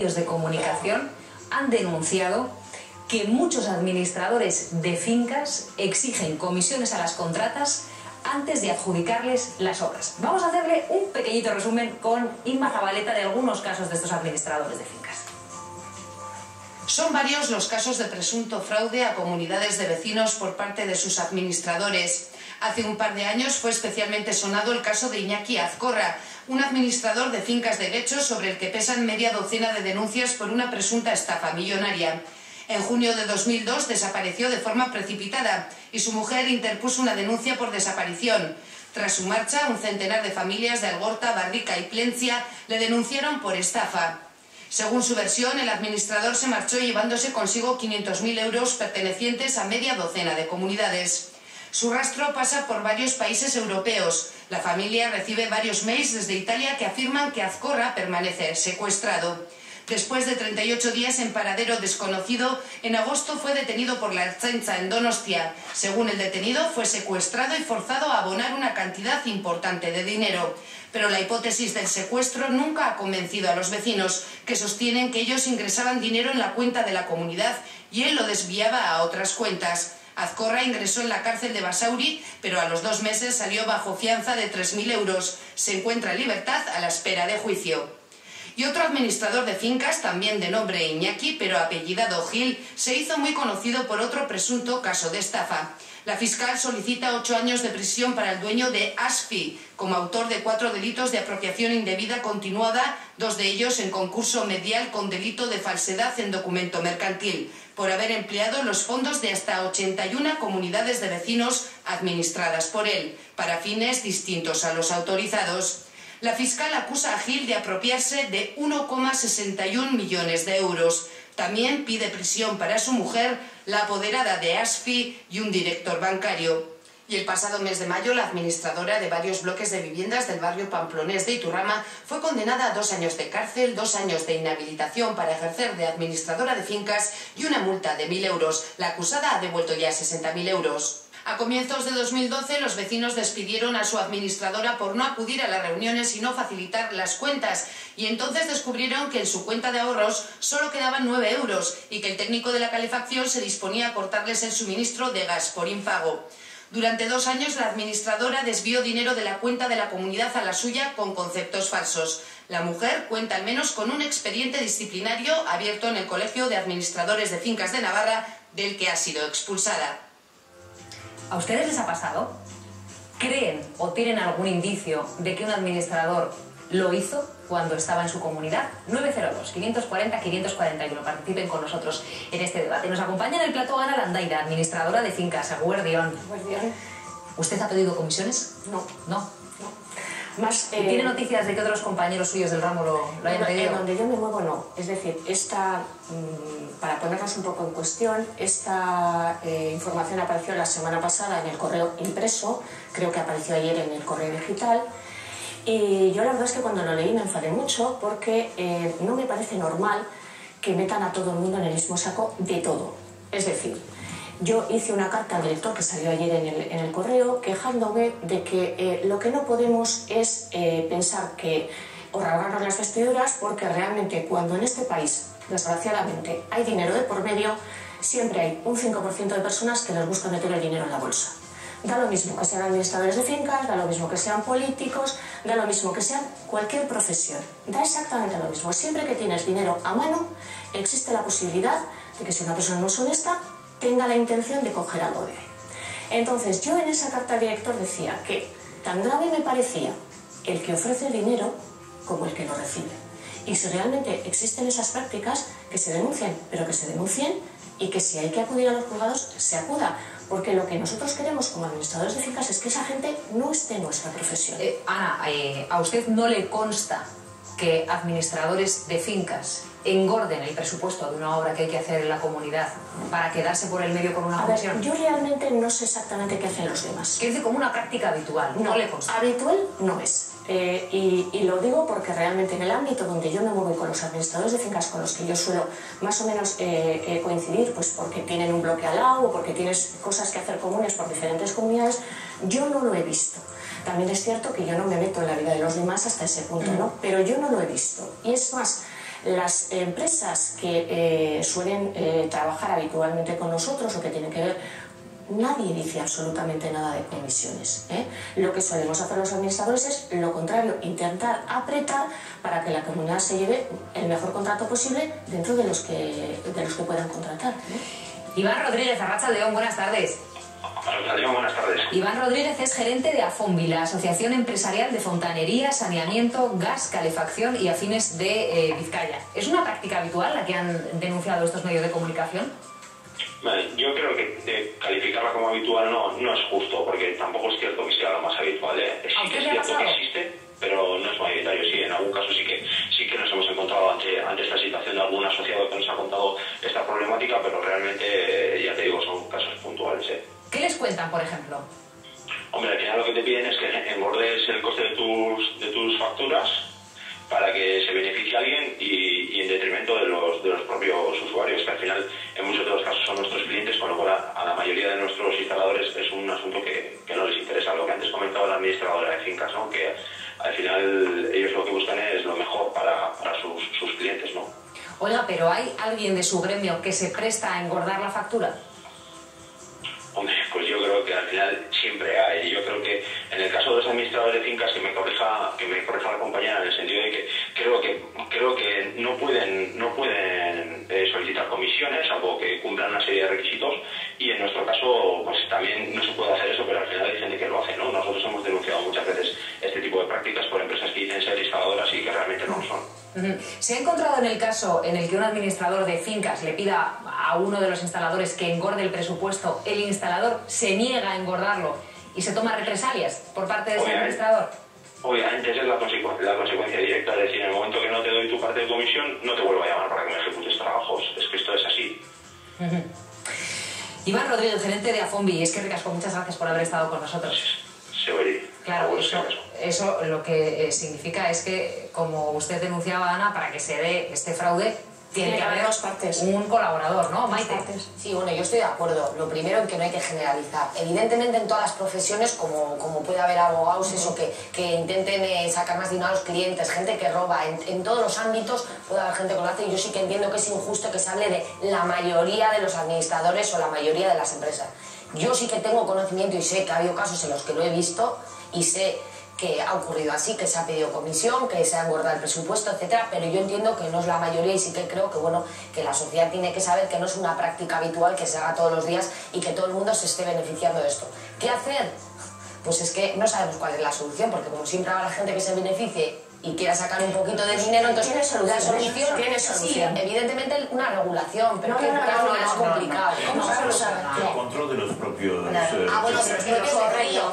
medios de comunicación han denunciado que muchos administradores de fincas exigen comisiones a las contratas antes de adjudicarles las obras. Vamos a hacerle un pequeñito resumen con Inma Zabaleta de algunos casos de estos administradores de fincas. Son varios los casos de presunto fraude a comunidades de vecinos por parte de sus administradores. Hace un par de años fue especialmente sonado el caso de Iñaki Azcorra, un administrador de fincas de Getxo sobre el que pesan media docena de denuncias por una presunta estafa millonaria. En junio de 2002 desapareció de forma precipitada y su mujer interpuso una denuncia por desaparición. Tras su marcha, un centenar de familias de Algorta, Barrica y Plencia le denunciaron por estafa. Según su versión, el administrador se marchó llevándose consigo 500.000 euros pertenecientes a media docena de comunidades. Su rastro pasa por varios países europeos. La familia recibe varios mails desde Italia que afirman que Azcorra permanece secuestrado. Después de 38 días en paradero desconocido, en agosto fue detenido por la Ertzaintza en Donostia. Según el detenido, fue secuestrado y forzado a abonar una cantidad importante de dinero. Pero la hipótesis del secuestro nunca ha convencido a los vecinos, que sostienen que ellos ingresaban dinero en la cuenta de la comunidad y él lo desviaba a otras cuentas. Azcorra ingresó en la cárcel de Basauri, pero a los 2 meses salió bajo fianza de 3.000 euros. Se encuentra en libertad a la espera de juicio. Y otro administrador de fincas, también de nombre Iñaki, pero apellidado Gil, se hizo muy conocido por otro presunto caso de estafa. La fiscal solicita 8 años de prisión para el dueño de Asfi, como autor de 4 delitos de apropiación indebida continuada, 2 de ellos en concurso medial con delito de falsedad en documento mercantil, por haber empleado los fondos de hasta 81 comunidades de vecinos administradas por él, para fines distintos a los autorizados. La fiscal acusa a Gil de apropiarse de 1,61 millones de euros. También pide prisión para su mujer, la apoderada de Asfi y un director bancario. Y el pasado mes de mayo, la administradora de varios bloques de viviendas del barrio pamplonés de Iturrama fue condenada a 2 años de cárcel, 2 años de inhabilitación para ejercer de administradora de fincas y una multa de 1.000 euros. La acusada ha devuelto ya 60.000 euros. A comienzos de 2012, los vecinos despidieron a su administradora por no acudir a las reuniones y no facilitar las cuentas, y entonces descubrieron que en su cuenta de ahorros solo quedaban 9 euros y que el técnico de la calefacción se disponía a cortarles el suministro de gas por impago. Durante 2 años, la administradora desvió dinero de la cuenta de la comunidad a la suya con conceptos falsos. La mujer cuenta al menos con un expediente disciplinario abierto en el Colegio de Administradores de Fincas de Navarra, del que ha sido expulsada. ¿A ustedes les ha pasado? ¿Creen o tienen algún indicio de que un administrador lo hizo cuando estaba en su comunidad? 902-540-541. Participen con nosotros en este debate. Nos acompaña en el plató Ana Landaira, administradora de fincas, Eguerdión. ¿Usted ha pedido comisiones? No. ¿No? Más, ¿Tiene noticias de que otros compañeros suyos del ramo lo hayan pedido? En donde yo me muevo no. Es decir, para ponernos un poco en cuestión, esta información apareció la semana pasada en el correo impreso, creo que apareció ayer en el correo digital, y yo la verdad es que cuando lo leí me enfadé mucho porque no me parece normal que metan a todo el mundo en el mismo saco de todo. Es decir, yo hice una carta al director que salió ayer en el correo quejándome de que lo que no podemos es pensar que o rasgarnos las vestiduras, porque realmente cuando en este país, desgraciadamente, hay dinero de por medio, siempre hay un 5% de personas que les gusta meter el dinero en la bolsa. Da lo mismo que sean administradores de fincas, da lo mismo que sean políticos, da lo mismo que sean cualquier profesión. Da exactamente lo mismo. Siempre que tienes dinero a mano, existe la posibilidad de que si una persona no es honesta, tenga la intención de coger algo de él. Entonces, yo en esa carta al director decía que tan grave me parecía el que ofrece el dinero como el que lo recibe. Y si realmente existen esas prácticas, que se denuncien, pero que se denuncien y que si hay que acudir a los juzgados, se acuda. Porque lo que nosotros queremos como administradores de fincas es que esa gente no esté en nuestra profesión. Ana, ¿a usted no le consta que administradores de fincas engorden el presupuesto de una obra que hay que hacer en la comunidad para quedarse por el medio con una comisión? Yo realmente no sé exactamente qué hacen los demás. ¿Qué dice como una práctica habitual? No le consta. Habitual no es. Y lo digo porque realmente en el ámbito donde yo me muevo y con los administradores de fincas con los que yo suelo más o menos coincidir, pues porque tienen un bloque al lado o porque tienes cosas que hacer comunes por diferentes comunidades, yo no lo he visto. También es cierto que yo no me meto en la vida de los demás hasta ese punto, ¿no? Pero yo no lo he visto. Y es más, Las empresas que suelen trabajar habitualmente con nosotros o que tienen que ver, nadie dice absolutamente nada de comisiones, ¿eh? Lo que solemos hacer los administradores es lo contrario, intentar apretar para que la comunidad se lleve el mejor contrato posible dentro de los que puedan contratar, ¿eh? Iván Rodríguez, Arratsaldeon, buenas tardes. Arratsaldeon, buenas tardes. Iván Rodríguez es gerente de AFOMBI, la Asociación Empresarial de Fontanería, Saneamiento, Gas, Calefacción y Afines de Vizcaya. ¿Es una práctica habitual la que han denunciado estos medios de comunicación? Vale, yo creo que calificarla como habitual no es justo, porque tampoco es cierto que sea lo más habitual, ¿eh? Sí que es cierto que existe, pero no es mayoritario. Sí, en algún caso sí que nos hemos encontrado ante esta situación de algún asociado que nos ha contado esta problemática, pero realmente, ya te digo, son casos puntuales, ¿eh? ¿Qué les cuentan, por ejemplo? Hombre, al final lo que te piden es que engordes el coste de tus facturas para que se beneficie a alguien y en detrimento de los propios usuarios, que al final en muchos de los casos son nuestros clientes, con lo cual a la mayoría de nuestros instaladores es un asunto que no les interesa. Lo que antes comentaba la administradora de fincas, ¿no? Que al final ellos lo que buscan es lo mejor para sus clientes, ¿no? Oiga, pero ¿hay alguien de su gremio que se presta a engordar la factura? Hombre, pues yo creo que al final siempre hay. Yo creo que en el caso de los administradores de fincas, que me corrija la compañera, en el sentido de que creo que no pueden solicitar comisiones, salvo que cumplan una serie de requisitos, y en nuestro caso pues también no se puede hacer eso, pero al final hay gente que lo hace, ¿no? Nosotros hemos denunciado muchas veces este tipo de prácticas por empresas que dicen ser instaladoras y que realmente no lo son. ¿Se ha encontrado en el caso en el que un administrador de fincas le pida a uno de los instaladores que engorde el presupuesto, el instalador se niega a engordarlo y se toma represalias por parte de ese administrador? Obviamente esa es la consecuencia directa, es decir, en el momento que no te doy tu parte de comisión, no te vuelvo a llamar para que me ejecutes trabajos. Es que esto es así. Iván Rodríguez, gerente de AFOMBI, es que ricasco, muchas gracias por haber estado con nosotros. Claro, eso lo que significa es que, como usted denunciaba, Ana, para que se dé este fraude tiene que haber dos partes. Un colaborador, ¿no, Maite? Sí, bueno, yo estoy de acuerdo. Lo primero en que no hay que generalizar. Evidentemente en todas las profesiones, como puede haber abogados, eso que intenten sacar más dinero a los clientes, gente que roba, en todos los ámbitos puede haber gente que lo hace, y yo sí que entiendo que es injusto que se hable de la mayoría de los administradores o la mayoría de las empresas. Yo sí que tengo conocimiento y sé que ha habido casos en los que lo he visto y sé que ha ocurrido así, que se ha pedido comisión, que se ha engordado el presupuesto, etcétera, pero yo entiendo que no es la mayoría y sí que creo que, bueno, que la sociedad tiene que saber que no es una práctica habitual que se haga todos los días y que todo el mundo se esté beneficiando de esto. ¿Qué hacer? Pues es que no sabemos cuál es la solución, porque como siempre habrá gente que se beneficie y quiera sacar un poquito de dinero, entonces la solución sí, evidentemente una regulación, pero que es complicado. ¿Cómo se el control de los propios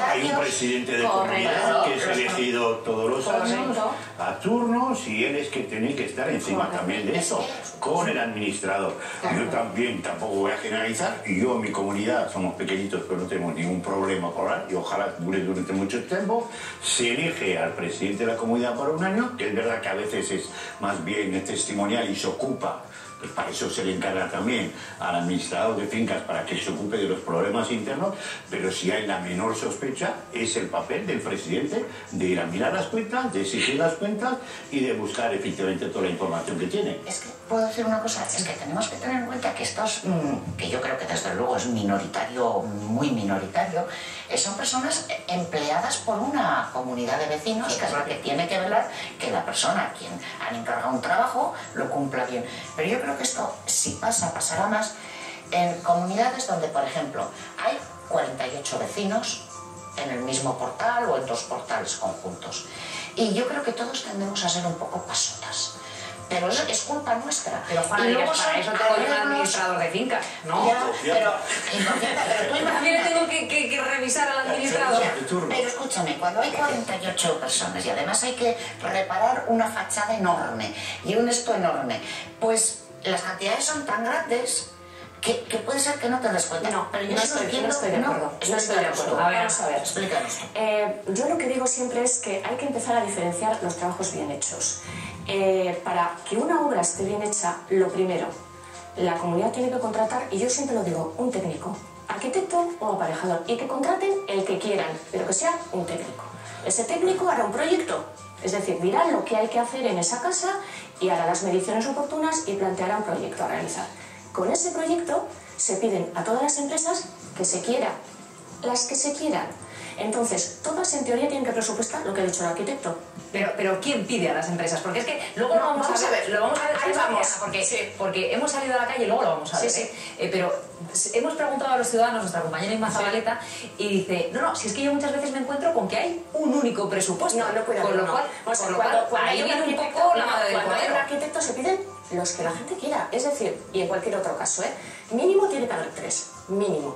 hay un presidente de comunidad que es elegido todos los años a turnos y él es que tiene que estar encima también de eso con el administrador. Yo también tampoco voy a generalizar, y yo en mi comunidad somos pequeñitos pero no tenemos ningún problema por ahí y ojalá dure durante mucho tiempo. Se elige al presidente de la comunidad por un año, que es verdad que a veces es más bien testimonial y se ocupa, pues para eso se le encarga también al administrador de fincas para que se ocupe de los problemas internos, pero si hay la menor sospecha es el papel del presidente de ir a mirar las cuentas, de exigir las cuentas y de buscar efectivamente toda la información que tiene. Es que puedo decir una cosa, es que tenemos que tener en cuenta que estos, que yo creo que desde luego es minoritario, muy minoritario, son personas empleadas por una comunidad de vecinos que es la que tiene que velar que la persona a quien han encargado un trabajo lo cumpla bien. Pero yo creo que esto, si pasará más en comunidades donde, por ejemplo, hay 48 vecinos en el mismo portal o en dos portales conjuntos. Y yo creo que todos tendemos a ser un poco pasotas. Pero eso es culpa nuestra. Pero Juana, digas, para eso tengo yo un administrador de fincas, ¿no? Ya, pero tú también tengo que revisar al administrador. Pero escúchame, cuando hay 48 personas y además hay que reparar una fachada enorme y un esto enorme, pues las cantidades son tan grandes que puede ser que no te des cuenta. No, pero yo no estoy de acuerdo. No estoy de acuerdo. Vamos a ver. Explícanos. Yo lo que digo siempre es que hay que empezar a diferenciar los trabajos bien hechos. Para que una obra esté bien hecha, lo primero, la comunidad tiene que contratar, y yo siempre lo digo, un técnico. arquitecto o aparejador, y que contraten el que quieran, pero que sea un técnico. Ese técnico hará un proyecto, es decir, dirá lo que hay que hacer en esa casa y hará las mediciones oportunas y planteará un proyecto a realizar. Con ese proyecto se piden a todas las empresas que se quieran, las que se quieran. Entonces, todas en teoría tienen que presupuestar lo que ha dicho el arquitecto. Pero ¿quién pide a las empresas? Porque es que luego lo vamos a ver. Lo vamos a ver. Ahí vamos. Porque hemos salido a la calle y luego lo vamos a ver. Sí. Pero hemos preguntado a los ciudadanos, nuestra compañera Inma Zabaleta, y dice, no, si es que yo muchas veces me encuentro con que hay un único presupuesto. No puede haber. Con lo cual, cuando ahí viene un poco la madre del cuando hay un cordero. arquitecto se piden los que la gente quiera. Es decir, y en cualquier otro caso, mínimo tiene que haber 3. Mínimo.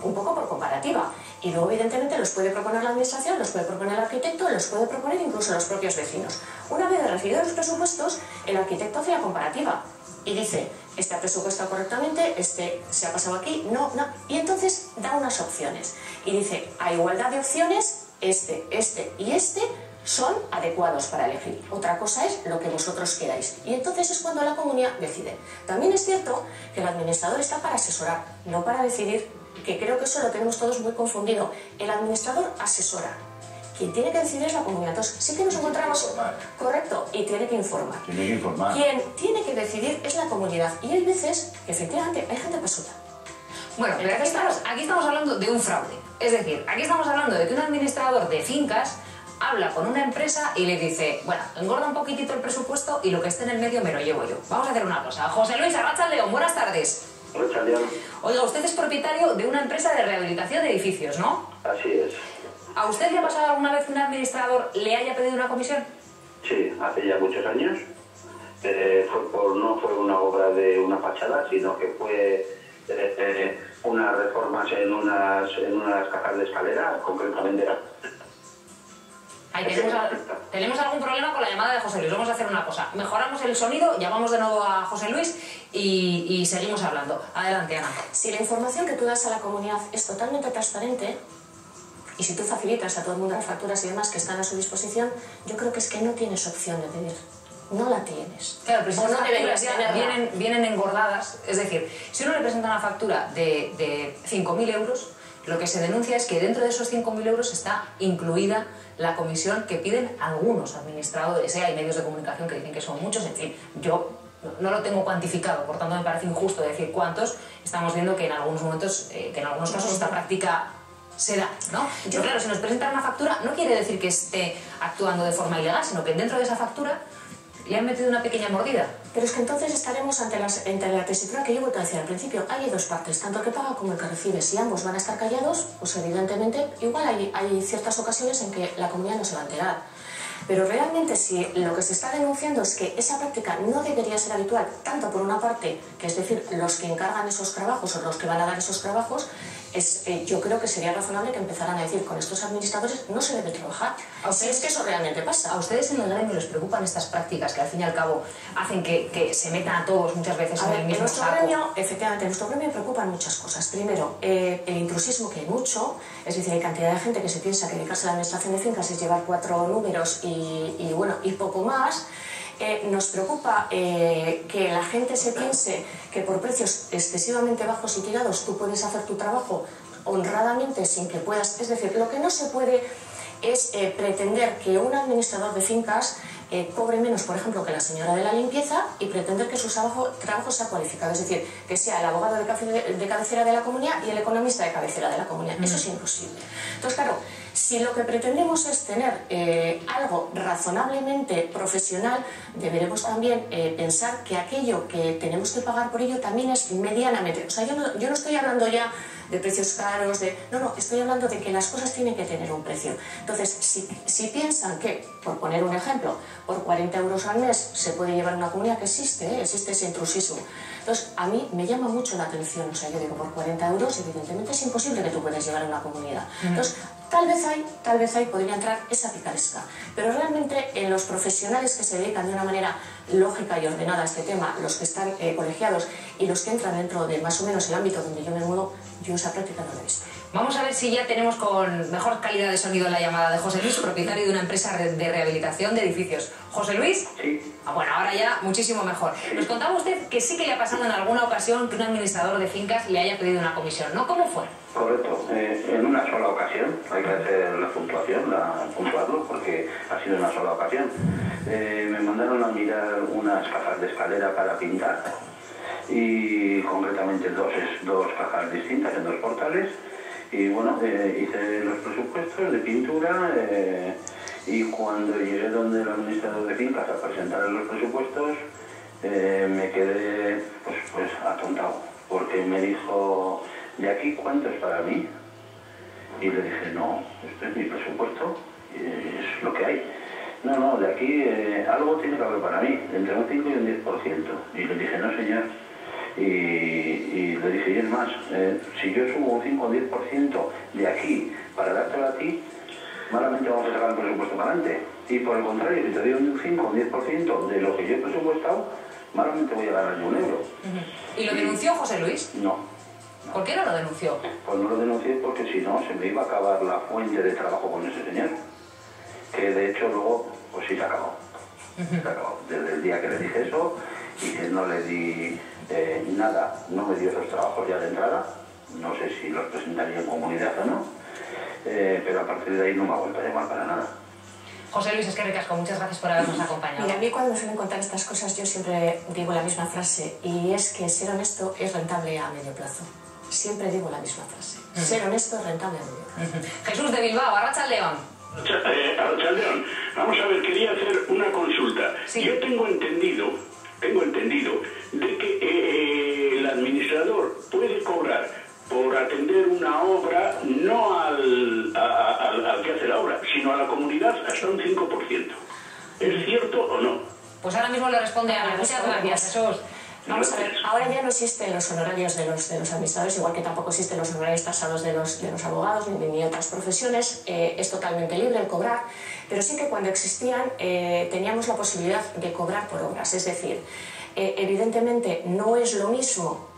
Un poco por comparativa. Y luego, evidentemente, los puede proponer la administración, los puede proponer el arquitecto, los puede proponer incluso los propios vecinos. Una vez recibidos los presupuestos, el arquitecto hace la comparativa y dice, este ha presupuestado correctamente, este se ha pasado aquí, no. Y entonces da unas opciones. Y dice, a igualdad de opciones, este y este son adecuados para elegir. Otra cosa es lo que vosotros queráis. Y entonces es cuando la comunidad decide. También es cierto que el administrador está para asesorar, no para decidir, que creo que eso lo tenemos todos muy confundido. El administrador asesora. Quien tiene que decidir es la comunidad. Entonces, sí que nos encontramos... Correcto, y tiene que informar. Tiene que informar. Quien tiene que decidir es la comunidad. Y hay veces, efectivamente, hay gente pasuta. Bueno, pero aquí estamos hablando de un fraude. Es decir, aquí estamos hablando de que un administrador de fincas habla con una empresa y le dice, bueno, engorda un poquitito el presupuesto y lo que esté en el medio me lo llevo yo. Vamos a hacer una cosa. José Luis Arrachaldeón, buenas tardes. Oiga, usted es propietario de una empresa de rehabilitación de edificios, ¿no? Así es. ¿A usted le ha pasado alguna vez que un administrador le haya pedido una comisión? Sí, hace ya muchos años. No fue una obra de una fachada, sino que fue unas reformas en unas cajas de escalera, concretamente. Ahí tenemos algún problema con la llamada de José Luis. Vamos a hacer una cosa. Mejoramos el sonido, llamamos de nuevo a José Luis y seguimos hablando. Adelante, Ana. Si la información que tú das a la comunidad es totalmente transparente, y si tú facilitas a todo el mundo las facturas y demás que están a su disposición, yo creo que es que no tienes opción de pedir. No la tienes. Claro, pero si o esas no deberías facturas tenerla. vienen engordadas, es decir, si uno le presenta una factura de 5.000 euros, lo que se denuncia es que dentro de esos 5.000 euros está incluida la comisión que piden algunos administradores. Hay medios de comunicación que dicen que son muchos, en fin, yo no lo tengo cuantificado, por tanto me parece injusto decir cuántos. Estamos viendo que en algunos momentos, que en algunos casos esta práctica se da, ¿no? Pero claro, si nos presentan una factura no quiere decir que esté actuando de forma ilegal, sino que dentro de esa factura le han metido una pequeña mordida. Pero es que entonces estaremos ante la tesitura que yo he vuelto a decir al principio. Hay dos partes, tanto el que paga como el que recibe. Si ambos van a estar callados, pues evidentemente igual hay ciertas ocasiones en que la comunidad no se va a enterar. Pero realmente si lo que se está denunciando es que esa práctica no debería ser habitual, tanto por una parte, que es decir, los que encargan esos trabajos o los que van a dar esos trabajos, yo creo que sería razonable que empezaran a decir con estos administradores no se debe trabajar. Si es que eso realmente pasa. ¿A ustedes en el gremio les preocupan estas prácticas que al fin y al cabo hacen que se metan a todos muchas veces en el mismo saco? Efectivamente, en nuestro gremio preocupan muchas cosas. Primero, el intrusismo, que hay mucho, es decir, hay cantidad de gente que se piensa que dedicarse a la administración de fincas es llevar 4 números y poco más. Nos preocupa que la gente se piense que por precios excesivamente bajos y tirados tú puedes hacer tu trabajo honradamente sin que puedas. Es decir, lo que no se puede es pretender que un administrador de fincas cobre menos, por ejemplo, que la señora de la limpieza y pretender que su trabajo sea cualificado. Es decir, que sea el abogado de cabecera de la comunidad y el economista de cabecera de la comunidad. Eso es imposible. Entonces, claro, si lo que pretendemos es tener algo razonablemente profesional, deberemos también pensar que aquello que tenemos que pagar por ello también es medianamente. O sea, yo no estoy hablando ya de precios caros, no, estoy hablando de que las cosas tienen que tener un precio. Entonces, si piensan que, por poner un ejemplo, por 40 euros al mes se puede llevar una comunidad, que existe ese intrusismo. Entonces, a mí me llama mucho la atención, o sea, yo digo, por 40 euros evidentemente es imposible que tú puedas llevar una comunidad. Entonces, tal vez ahí podría entrar esa picaresca, pero realmente en los profesionales que se dedican de una manera lógica y ordenada a este tema, los que están colegiados y los que entran dentro de más o menos el ámbito donde yo me muevo, yo esa práctica no la he visto. Vamos a ver si ya tenemos con mejor calidad de sonido la llamada de José Luis, propietario de una empresa de rehabilitación de edificios. ¿José Luis? Sí. Bueno, ahora ya muchísimo mejor. Nos contaba usted que sí que le ha pasado en alguna ocasión que un administrador de fincas le haya pedido una comisión, ¿no? ¿Cómo fue? Correcto. En una sola ocasión, hay que hacer la puntuación, puntuarlo, porque ha sido una sola ocasión. Me mandaron a mirar unas cajas de escalera para pintar, y concretamente dos cajas distintas en dos portales. Y bueno, hice los presupuestos de pintura, y cuando llegué donde el administrador de fincas a presentar los presupuestos, me quedé pues atontado, porque me dijo: ¿de aquí cuánto es para mí? Y le dije: no, esto es mi presupuesto, es lo que hay. No, de aquí algo tiene que haber para mí, entre un 5 y un 10%. Y le dije: no, señor. Y le dije: y es más, si yo subo un 5 o 10% de aquí para dártelo a ti, malamente vamos a sacar el presupuesto para adelante. Y por el contrario, si te doy un 5 o 10% de lo que yo he presupuestado, malamente voy a ganar ni un euro. ¿Y lo denunció José Luis? No. ¿Por qué no lo denunció? Pues no lo denuncié porque si no se me iba a acabar la fuente de trabajo con ese señor, que de hecho luego pues sí se acabó. Se acabó. Desde el día que le dije eso y que no le di nada, no me dio esos trabajos ya de entrada, no sé si los presentaría en comunidad o no, pero a partir de ahí no me ha vuelto a llamar para nada. José Luis, es que ricasco, muchas gracias por habernos acompañado. Mira, a mí cuando me suelen contar estas cosas yo siempre digo la misma frase, y es que ser honesto es rentable a medio plazo. Siempre digo la misma frase. Ser honesto es rentable a medio plazo. Jesús de Bilbao, Arratsaldeon. Arratsaldeon, vamos a ver, quería hacer una consulta. Sí. Yo tengo entendido de que el administrador puede cobrar por atender una obra no al que hace la obra, sino a la comunidad hasta un 5%. ¿Es cierto o no? Pues ahora mismo le responde Ana. Muchas gracias, Jesús. Vamos a ver, ahora ya no existen los honorarios de los administradores, igual que tampoco existen los honorarios tasados de los abogados ni otras profesiones. Es totalmente libre el cobrar, pero sí que cuando existían teníamos la posibilidad de cobrar por obras. Es decir, evidentemente no es lo mismo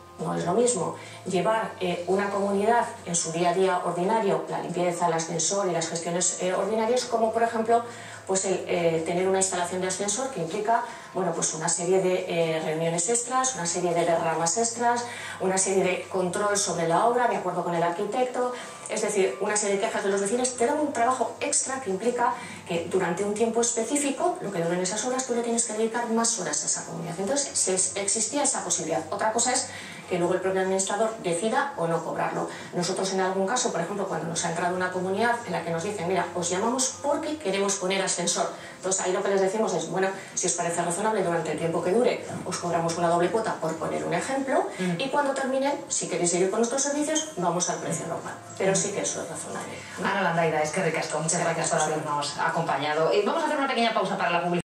llevar una comunidad en su día a día ordinario, la limpieza, el ascensor y las gestiones ordinarias, como por ejemplo pues tener una instalación de ascensor que implica pues una serie de reuniones extras, una serie de derramas extras, una serie de control sobre la obra de acuerdo con el arquitecto, es decir, una serie de quejas de los vecinos. Te dan un trabajo extra que implica que durante un tiempo específico, lo que duren esas horas, tú le tienes que dedicar más horas a esa comunidad. Entonces existía esa posibilidad. Otra cosa es que luego el propio administrador decida o no cobrarlo. Nosotros en algún caso, por ejemplo, cuando nos ha entrado una comunidad en la que nos dicen: mira, os llamamos porque queremos poner ascensor. Entonces ahí lo que les decimos es: bueno, si os parece razonable durante el tiempo que dure, os cobramos una doble cuota, por poner un ejemplo, y cuando terminen, si queréis seguir con nuestros servicios, vamos al precio normal. Pero sí que eso es razonable. Ana Landaida, es que ricasco, muchas gracias por habernos acompañado. Vamos a hacer una pequeña pausa para la publicidad.